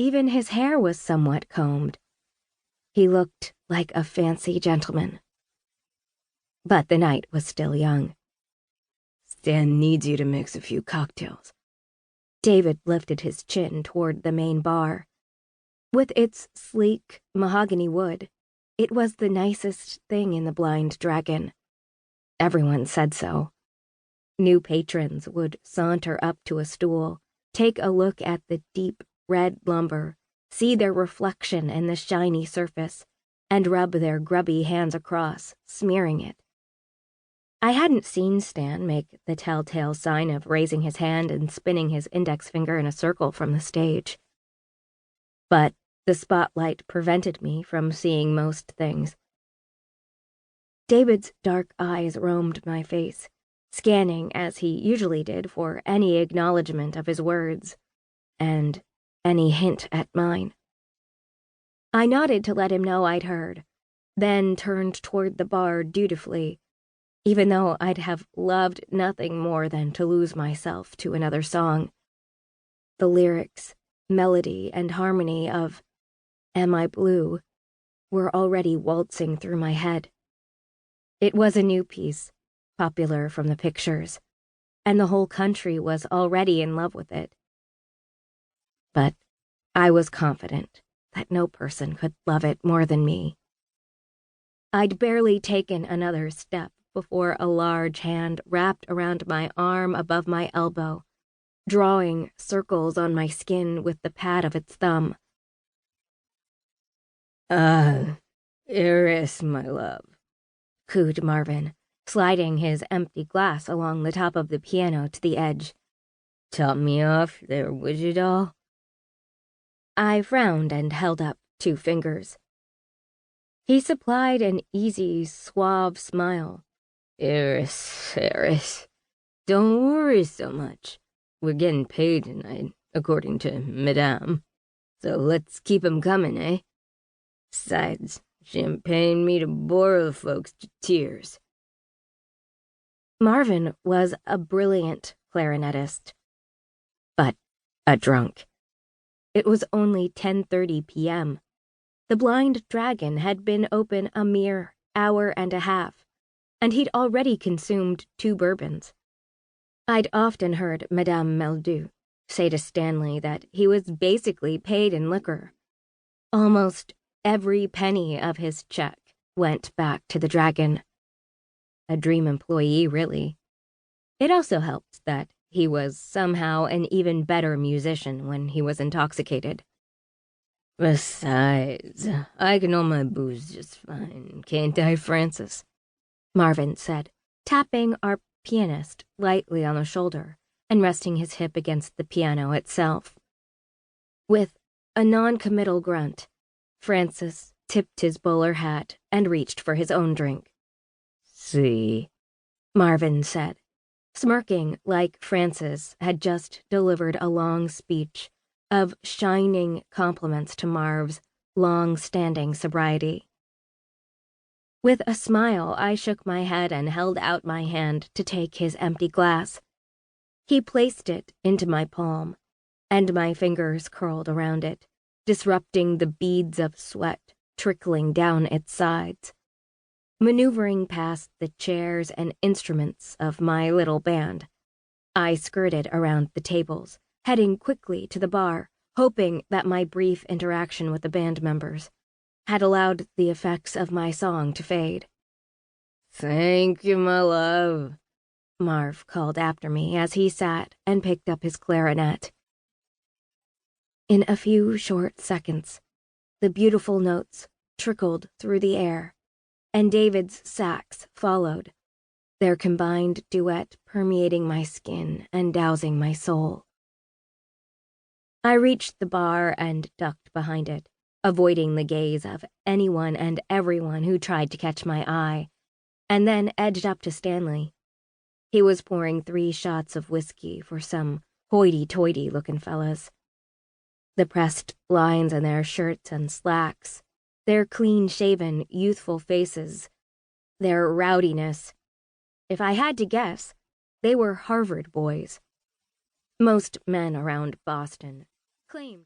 even his hair was somewhat combed. He looked like a fancy gentleman. But the night was still young. Stan needs you to mix a few cocktails. David lifted his chin toward the main bar. With its sleek mahogany wood, it was the nicest thing in the Blind Dragon. Everyone said so. New patrons would saunter up to a stool, take a look at the deep red lumber, see their reflection in the shiny surface, and rub their grubby hands across, smearing it. I hadn't seen Stan make the telltale sign of raising his hand and spinning his index finger in a circle from the stage. But the spotlight prevented me from seeing most things. David's dark eyes roamed my face, scanning as he usually did for any acknowledgement of his words, and any hint at mine. I nodded to let him know I'd heard, then turned toward the bar dutifully, even though I'd have loved nothing more than to lose myself to another song. The lyrics, melody, and harmony of Am I Blue were already waltzing through my head. It was a new piece, popular from the pictures, and the whole country was already in love with it. But I was confident that no person could love it more than me. I'd barely taken another step before a large hand wrapped around my arm above my elbow, drawing circles on my skin with the pad of its thumb. Iris, my love, cooed Marvin, sliding his empty glass along the top of the piano to the edge. Top me off there, would you, doll? I frowned and held up 2 fingers. He supplied an easy, suave smile. Iris, don't worry so much. We're getting paid tonight, according to Madame. So let's keep 'em coming, eh? Besides, she ain't paying me to bore the folks to tears. Marvin was a brilliant clarinetist, but a drunk. It was only 10:30 p.m. The Blind Dragon had been open a mere hour and a half, and he'd already consumed 2 bourbons. I'd often heard Madame Meldu say to Stanley that he was basically paid in liquor. Almost every penny of his check went back to the dragon. A dream employee, really. It also helped that he was somehow an even better musician when he was intoxicated. Besides, I can hold my booze just fine, can't I, Francis? Marvin said, tapping our pianist lightly on the shoulder and resting his hip against the piano itself. With a non-committal grunt, Francis tipped his bowler hat and reached for his own drink. See, Marvin said, smirking like Francis had just delivered a long speech of shining compliments to Marv's long-standing sobriety. With a smile, I shook my head and held out my hand to take his empty glass. He placed it into my palm, and my fingers curled around it, disrupting the beads of sweat trickling down its sides. Maneuvering past the chairs and instruments of my little band, I skirted around the tables, heading quickly to the bar, hoping that my brief interaction with the band members had allowed the effects of my song to fade. Thank you, my love, Marv called after me as he sat and picked up his clarinet. In a few short seconds, the beautiful notes trickled through the air, and David's sax followed, their combined duet permeating my skin and dousing my soul. I reached the bar and ducked behind it, avoiding the gaze of anyone and everyone who tried to catch my eye, and then edged up to Stanley. He was pouring 3 shots of whiskey for some hoity-toity-looking fellas. The pressed lines in their shirts and slacks, their clean-shaven, youthful faces, their rowdiness. If I had to guess, they were Harvard boys. Most men around Boston claimed